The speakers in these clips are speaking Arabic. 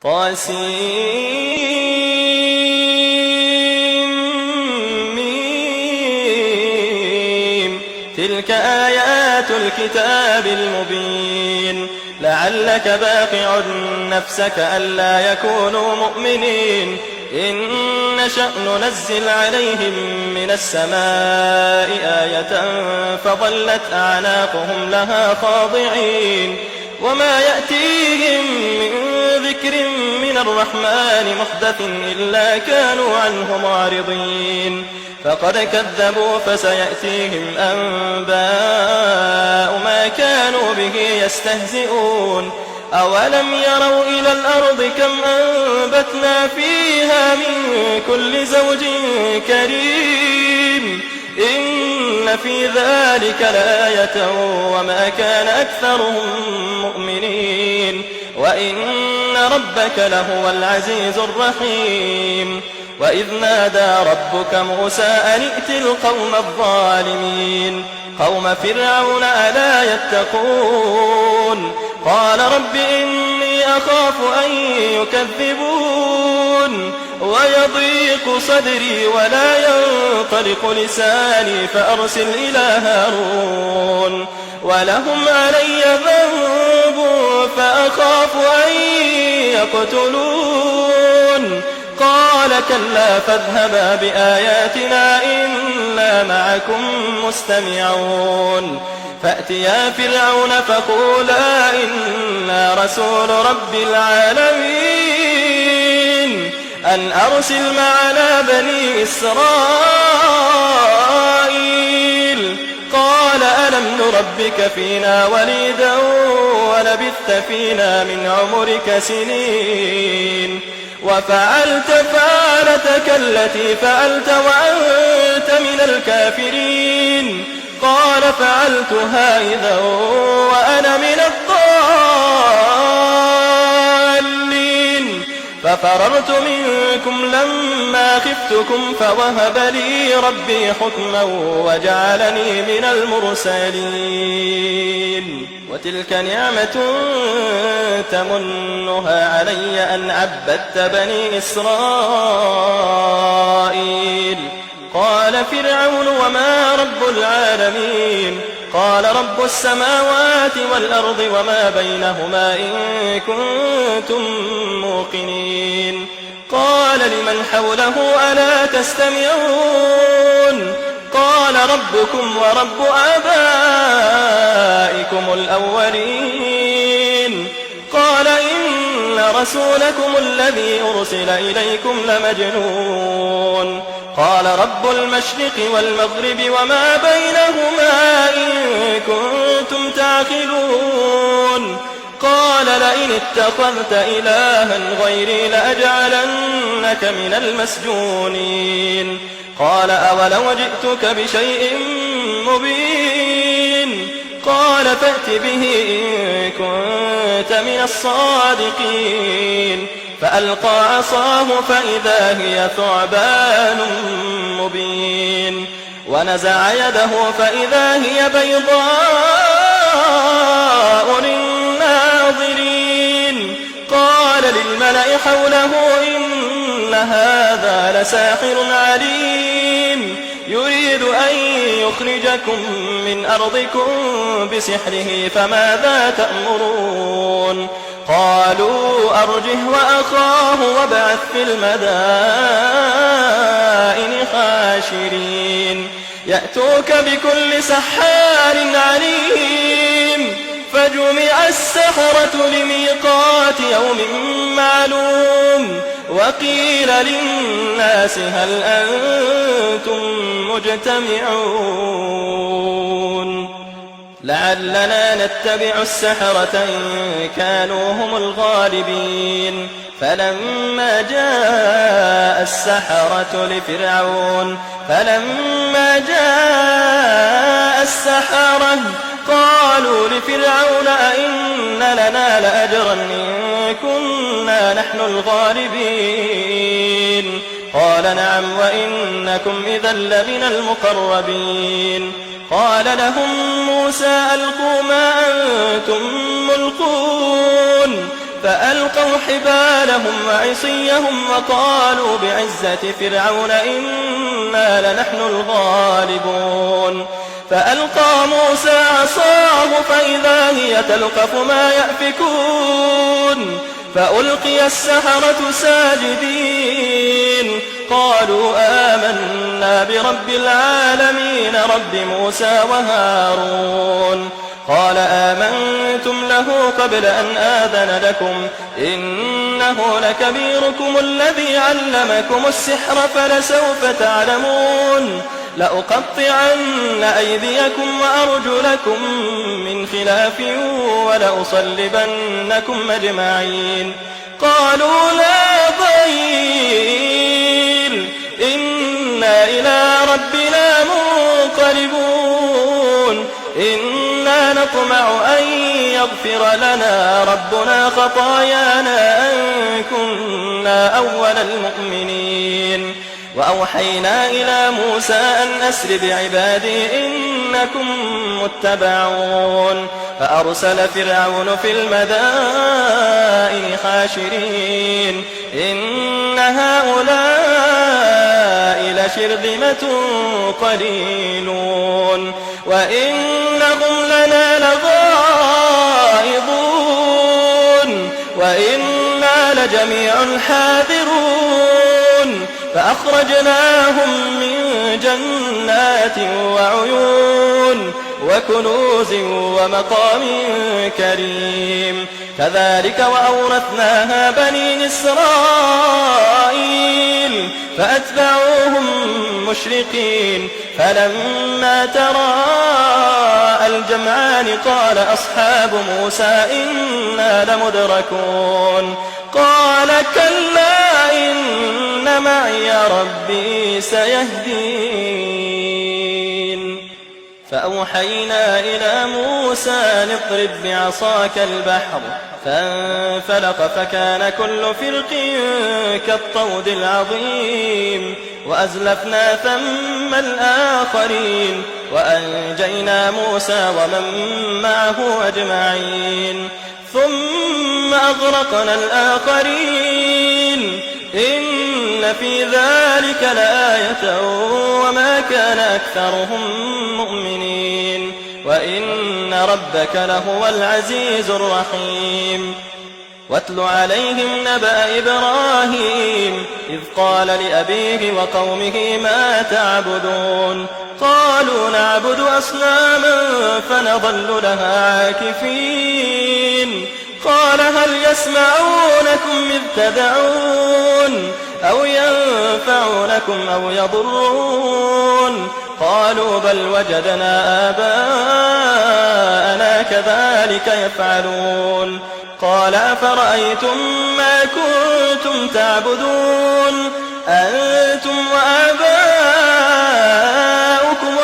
طاسيم تلك آيات الكتاب المبين لعلك باقع نفسك ألا يكونوا مؤمنين إن نشأ ننزل عليهم من السماء آية فظلت أعناقهم لها خاضعين وما يأتيهم من ذكر من الرحمن محدث إلا كانوا عنه معرضين فقد كذبوا فسيأتيهم أنباء ما كانوا به يستهزئون أولم يروا إلى الأرض كم أنبتنا فيها من كل زوج كريم إن في ذلك لآية وما كان أكثرهم مؤمنين وإن ربك لهو العزيز الرحيم وإذ نادى ربك موسى أن ائت القوم الظالمين قوم فرعون ألا يتقون قال رب إني أخاف أن يكذبون ويضيق صدري ولا ينطلق لساني فأرسل إلى هارون ولهم علي ذنب فأخاف أن يقتلون قال كلا فاذهبا بآياتنا إنا معكم مستمعون فأتيا فرعون فقولا إنا رسول رب العالمين أن أرسل معنا بني إسرائيل قال ألم نربك فينا وليدا ولبثت فينا من عمرك سنين وفعلت فعلتك التي فعلت وأنت من الكافرين قال فعلتها إذا وأنا من الضالين ففررت منكم لما خفتكم فوهب لي ربي حكما وجعلني من المرسلين وتلك نعمة تمنها علي أن عبدت بني إسرائيل قال فرعون وما رب العالمين قال رب السماوات والأرض وما بينهما إن كنتم موقنين قال لمن حوله ألا تستمعون قال ربكم ورب آبائكم الأولين قال إن رسولكم الذي أرسل إليكم لمجنون قال رب المشرق والمغرب وما بينهما إن كنتم تعقلون قال لئن اتخذت إلها غيري لأجعلنك من المسجونين قال أولو جئتك بشيء مبين قال فأت به إن كنت من الصادقين فألقى عصاه فإذا هي ثعبان مبين ونزع يده فإذا هي بيضاء للناظرين قال للملأ حوله إن هذا لساحر عليم يريد أن يخرجكم من أرضكم بسحره فماذا تأمرون قالوا أرجه وأخاه وابعث في المدائن حاشرين يأتوك بكل سحار عليم فجمع السحرة لميقات يوم معلوم وقيل للناس هل أنتم مجتمعون لعلنا نتبع السحرة إن كانوا هم الغالبين فلما جاء السحرة قالوا لفرعون أئن لنا لأجرا إن كنا نحن الغالبين قال نعم وإنكم إذا لمن المقربين قال لهم موسى ألقوا ما أنتم ملقون فألقوا حبالهم وعصيهم وقالوا بعزة فرعون إنا لنحن الغالبون فألقى موسى عصاه فإذا هي تلقف ما يأفكون فألقي السحرة ساجدين قالوا آمنا برب العالمين رب موسى وهارون قال آمنتم له قبل أن آذن لكم إنه لكبيركم الذي علمكم السحر فلسوف تعلمون لأقطعن أيديكم وأرجلكم من خلاف ولأصلبنكم أجمعين قالوا لا ضير إنا إلى ربنا منقلبون إنا نطمع أن يغفر لنا ربنا خطايانا أن كنا أول المؤمنين وأوحينا إلى موسى أن أسر بعبادي إنكم متبعون فأرسل فرعون في المدائن حاشرين إن هؤلاء لشرذمة قليلون وإنهم لنا لغائظون وإنا لجميع حاذرون فأخرجناهم من جنات وعيون وكنوز ومقام كريم كذلك وأورثناها بني إسرائيل فأتبعوهم مشرقين فلما تراءى الجمعان قال أصحاب موسى إنا لمدركون قال كلا إن معي ربي سيهدين فأوحينا إلى موسى أن اضرب بعصاك البحر فانفلق فكان كل فرق كالطود العظيم وأزلفنا ثم الآخرين وأنجينا موسى ومن معه أجمعين ثم أغرقنا الآخرين إن في ذلك لآية وما كان أكثرهم مؤمنين وإن ربك لهو العزيز الرحيم واتل عليهم نبأ إبراهيم إذ قال لأبيه وقومه ما تعبدون قالوا نعبد أصناما فنظل لها عاكفين قال هل يسمعونكم إذ تدعون أو ينفعونكم أو يضرون قالوا بل وجدنا آباءنا كذلك يفعلون قال أفرأيتم ما كنتم تعبدون أنتم وآباؤكم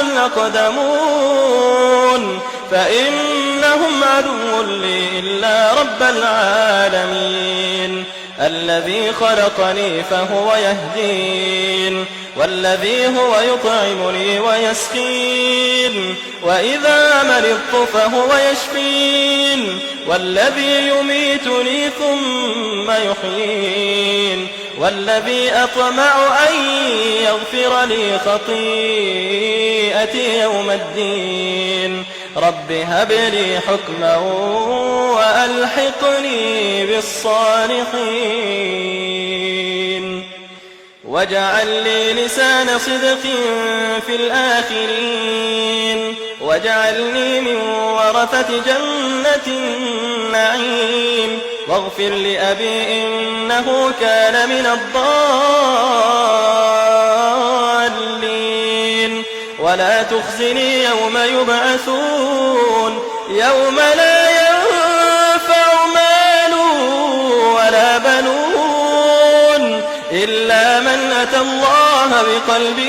الأقدمون فإنهم عدو لي إلا رب العالمين الذي خلقني فهو يهدين والذي هو يطعمني ويسقين وإذا مرضت فهو يشفين والذي يميتني ثم يحيين والذي أطمع أن يغفر لي خطيئتي يوم الدين رب هب لي حكما وألحقني بالصالحين واجعل لي لسان صدق في الآخرين واجعلني من ورثة جنة النعيم واغفر لأبي إنه كان من الضالين ولا تخزني يوم يبعثون يوم لا ينفع مال ولا بنون إلا من أتى الله بقلب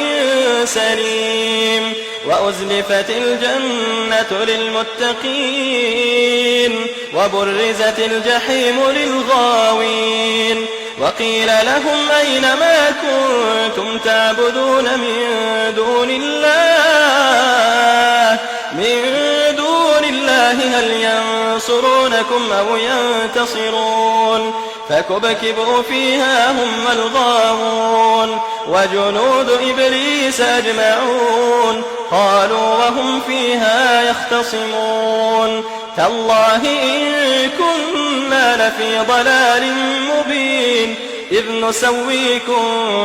سليم وأزلفت الجنة للمتقين وبرزت الجحيم للغاوين وقيل لهم أين ما كنتم تعبدون من دون الله هل ينصرونكم ينصرونكم أو ينتصرون فكبكبوا فيها هم الغاوون وجنود إبليس أجمعون قالوا وهم فيها يختصمون تالله إن كنا لفي ضلال مبين إذ نسويكم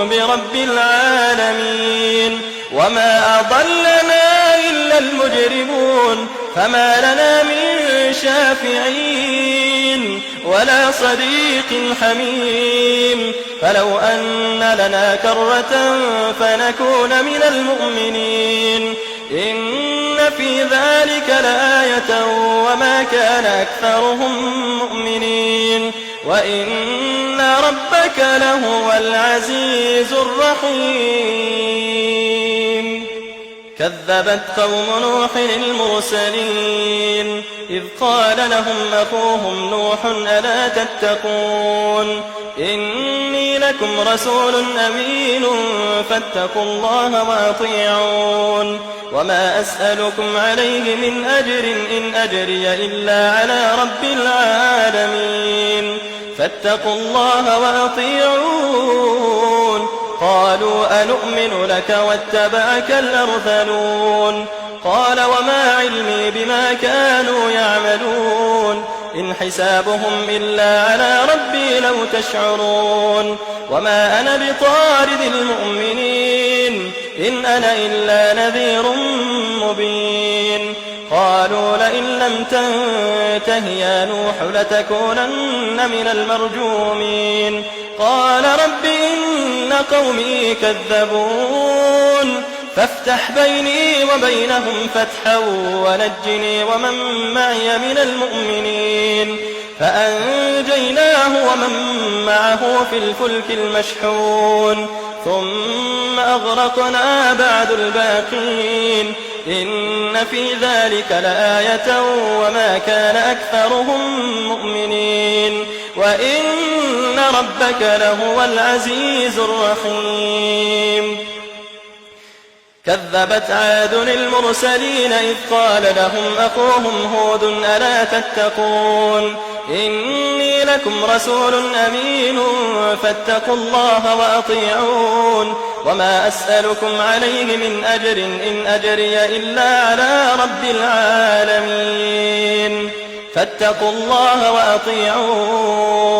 برب العالمين وما أضلنا إلا المجرمون فما لنا من شافعين ولا صديق حميم فلو أن لنا كرة فنكون من المؤمنين إن في ذلك لآية وما كان أكثرهم مؤمنين وإن ربك لهو العزيز الرحيم كذبت قوم نوح المرسلين إذ قال لهم أخوهم نوح ألا تتقون إني لكم رسول أمين فاتقوا الله وأطيعون وما أسألكم عليه من أجر إن أجري إلا على رب العالمين فاتقوا الله وأطيعون قالوا أنؤمن لك واتبعك الأرذلون قال وما علمي بما كانوا يعملون إن حسابهم إلا على ربي لو تشعرون وما أنا بطارد المؤمنين إن أنا إلا نذير مبين قالوا لئن لم تنته يا نوح لتكونن من المرجومين قال رب إن قومي كذبون فافتح بيني وبينهم فتحا ونجني ومن معي من المؤمنين فأنجيناه ومن معه في الفلك المشحون ثم أغرقنا بعد الباقين إن في ذلك لآية وما كان أكثرهم مؤمنين وإن ربك لهو العزيز الرحيم كذبت عاد المرسلين إذ قال لهم أخوهم هود ألا تتقون إني لكم رسول أمين فاتقوا الله وأطيعون وما أسألكم عليه من أجر إن أجري إلا على رب العالمين فاتقوا الله وأطيعون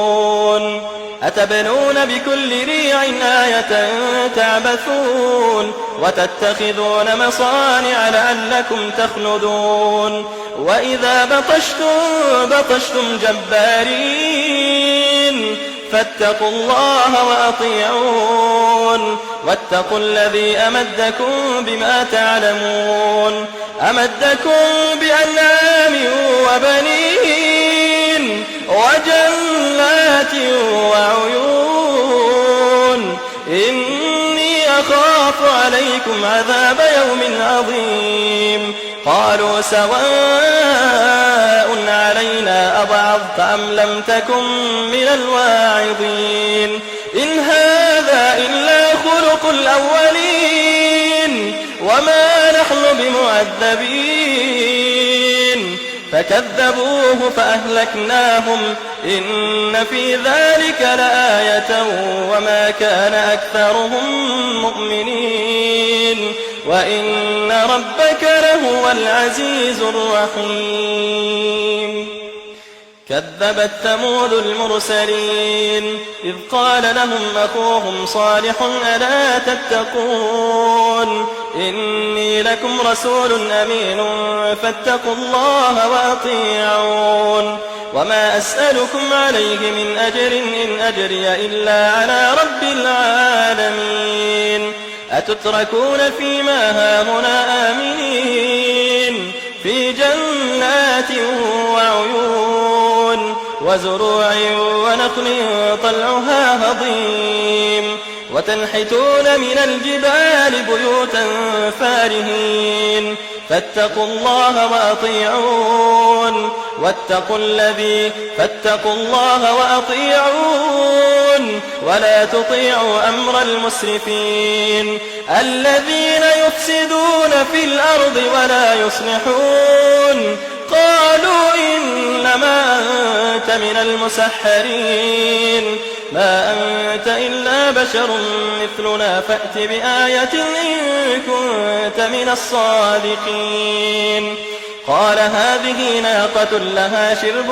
أتبنون بكل ريع آية تعبثون وتتخذون مصانع لعلكم تخلدون وإذا بطشتم جبارين فاتقوا الله وأطيعون واتقوا الذي أمدكم بما تعلمون أمدكم بأنعام وبنين وجنات وعيون إني أخاف عليكم عذاب يوم عظيم قالوا سواء علينا أوعظت أم لم تكن من الواعظين إن هذا إلا خلق الأولين وما نحن بمعذبين فكذبوه فأهلكناهم إن في ذلك لآية وما كان أكثرهم مؤمنين وإن ربك لهو العزيز الرحيم كذبت ثمود المرسلين إذ قال لهم أخوهم صالح ألا تتقون إني لكم رسول أمين فاتقوا الله وأطيعون وما أسألكم عليه من أجر إن أجري إلا على رب العالمين أتتركون فيما هاهنا آمنين في جنات وعيون وزروع ونخل طلعها هضيم وتنحتون من الجبال بيوتا فارهين فاتقوا الله وأطيعون فاتقوا الله وأطيعون ولا تطيعوا أمر المسرفين الذين يفسدون في الأرض ولا يصلحون قالوا إنما أنت من المسحرين ما أنت إلا بشر مثلنا فأت بآية إن كنت من الصادقين قال هذه ناقة لها شرب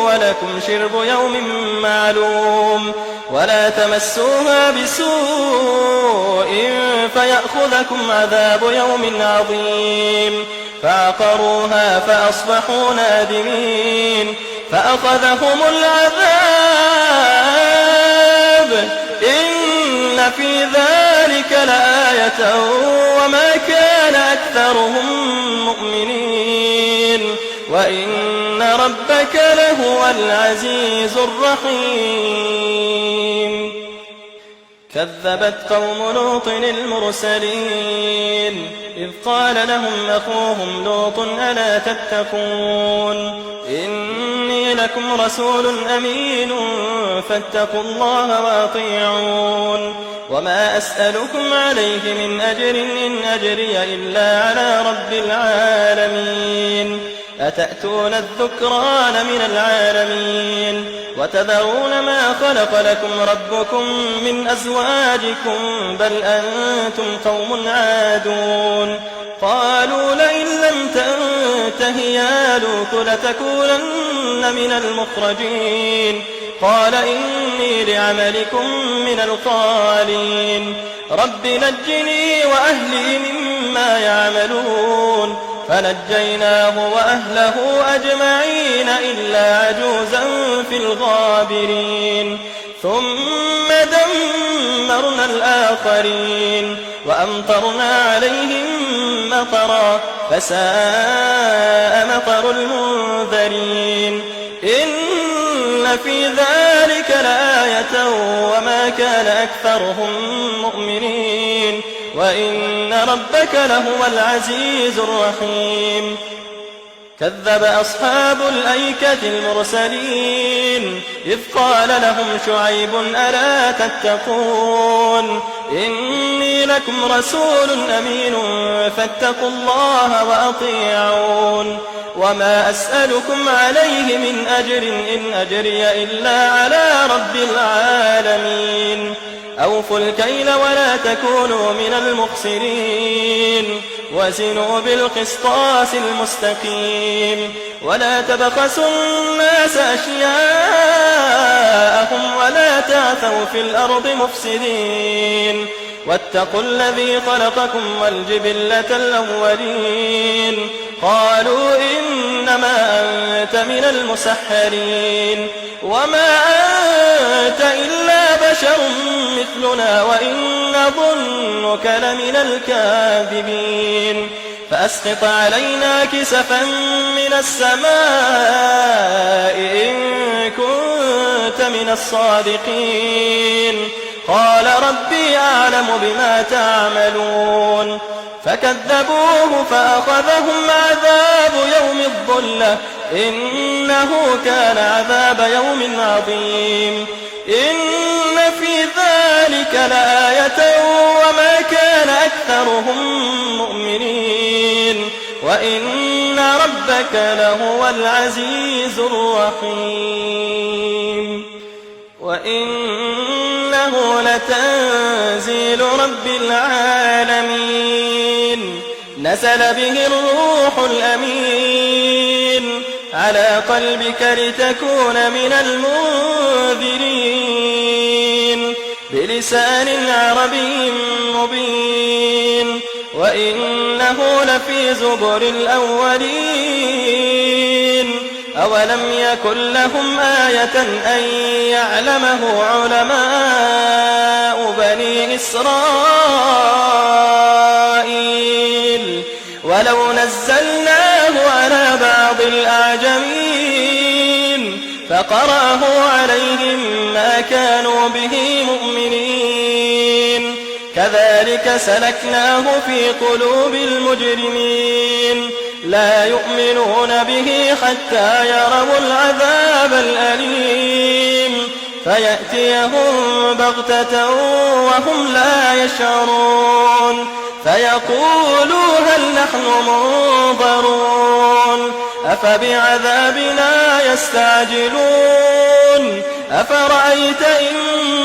ولكم شرب يوم معلوم ولا تمسوها بسوء فيأخذكم عذاب يوم عظيم فعقروها فأصبحوا نادمين فأخذهم العذاب إن في ذلك لآية وما كان أكثرهم مؤمنين وإن ربك لهو العزيز الرحيم كذبت قوم لوط المرسلين إذ قال لهم أخوهم لوط ألا تتقون إني لكم رسول أمين فاتقوا الله وأطيعون وما أسألكم عليه من أجر إن أجري إلا على رب العالمين أتأتون الذكران من العالمين وتذرون ما خلق لكم ربكم من أزواجكم بل أنتم قوم عادون قالوا لئن لم تنته يا لوط لتكونن من المخرجين قال إني لعملكم من القالين رب نجني وأهلي مما يعملون فنجيناه وأهله أجمعين إلا عجوزا في الغابرين ثم دمرنا الآخرين وأمطرنا عليهم مطرا فساء مطر المنذرين إن في ذلك لآية وما كان أكثرهم مؤمنين وإن ربك لهو العزيز الرحيم كذب أصحاب الأيكة المرسلين إذ قال لهم شعيب ألا تتقون إني لكم رسول أمين فاتقوا الله وأطيعون وما أسألكم عليه من أجر إن أجري إلا على رب العالمين أوفوا الكيل ولا تكونوا من المخسرين وزنوا بالقسطاس المستقيم ولا تبخسوا الناس أشياءهم ولا تعثوا في الأرض مفسدين واتقوا الذي خلقكم والجبلة الأولين قالوا إنما أنت من المسحرين وما أنت إلا بشر مثلنا وإن نظنك لمن الكاذبين فأسقط علينا كسفا من السماء إن كنت من الصادقين قال ربي أعلم بما تعملون فكذبوه فأخذهم عذاب يوم الظلة إنه كان عذاب يوم عظيم إن في ذلك لآية وما كان أكثرهم مؤمنين وإن ربك لهو العزيز الرحيم وإنه لتنزيل رب العالمين نزل به الروح الأمين على قلبك لتكون من المنذرين بلسان عربي مبين وإنه لفي زبر الأولين أولم يكن لهم آية أن يعلمه علماء بني إسرائيل ولو نزلناه على بعض الأعجمين فقرأه عليهم ما كانوا به مؤمنين كذلك سلكناه في قلوب المجرمين لا يؤمنون به حتى يروا العذاب الأليم فيأتيهم بغتة وهم لا يشعرون فيقولوا هل نحن منظرون أفبعذابنا يستعجلون أفرأيت إن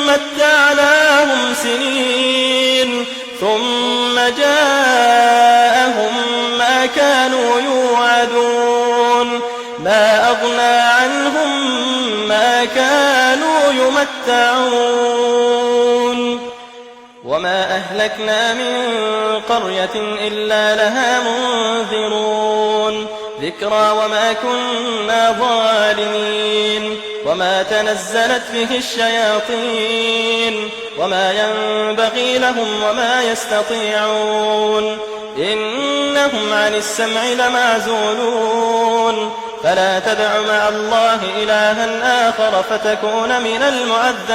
متعناهم سنين ثم جاءهم ما كانوا يوعدون ما أغنى عنهم ما كانوا يمتعون وما أهلكنا من قرية إلا لها منذرون ذكرى وما كنا ظالمين وما تنزلت به الشياطين وما ينبغي لهم وما يستطيعون إنهم عن السمع لمعزولون فلا تدع مع الله إلها آخر فتكون من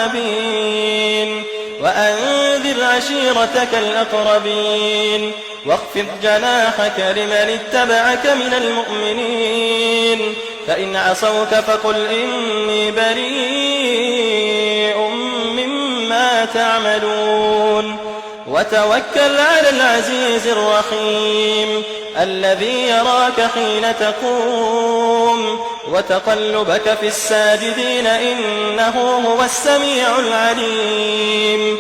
المعذبين وأنذر عشيرتك الأقربين واخفض جناحك لمن اتبعك من المؤمنين فإن عصوك فقل إني بريء مما تعملون وتوكل على العزيز الرحيم الذي يراك حين تقوم وتقلبك في الساجدين إنه هو السميع العليم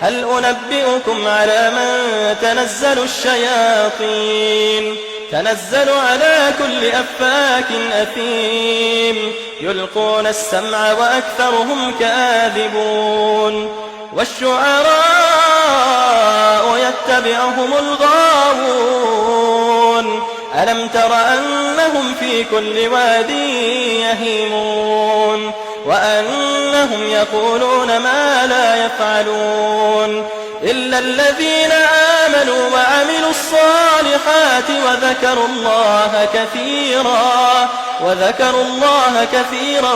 هل أنبئكم على من تنزل الشياطين تنزل على كل أفاك أثيم يلقون السمع وأكثرهم كاذبون والشعراء يتبعهم الغاوون ألم تر أنهم في كل واد يهيمون وأنهم يقولون ما لا يفعلون إلا الذين آمنوا وعملوا الصالحات وذكروا الله كثيرا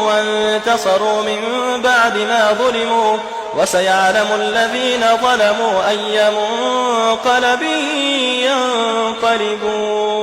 وانتصروا من بعد ما ظلموا وسيعلم الذين ظلموا أي منقلب ينقلبون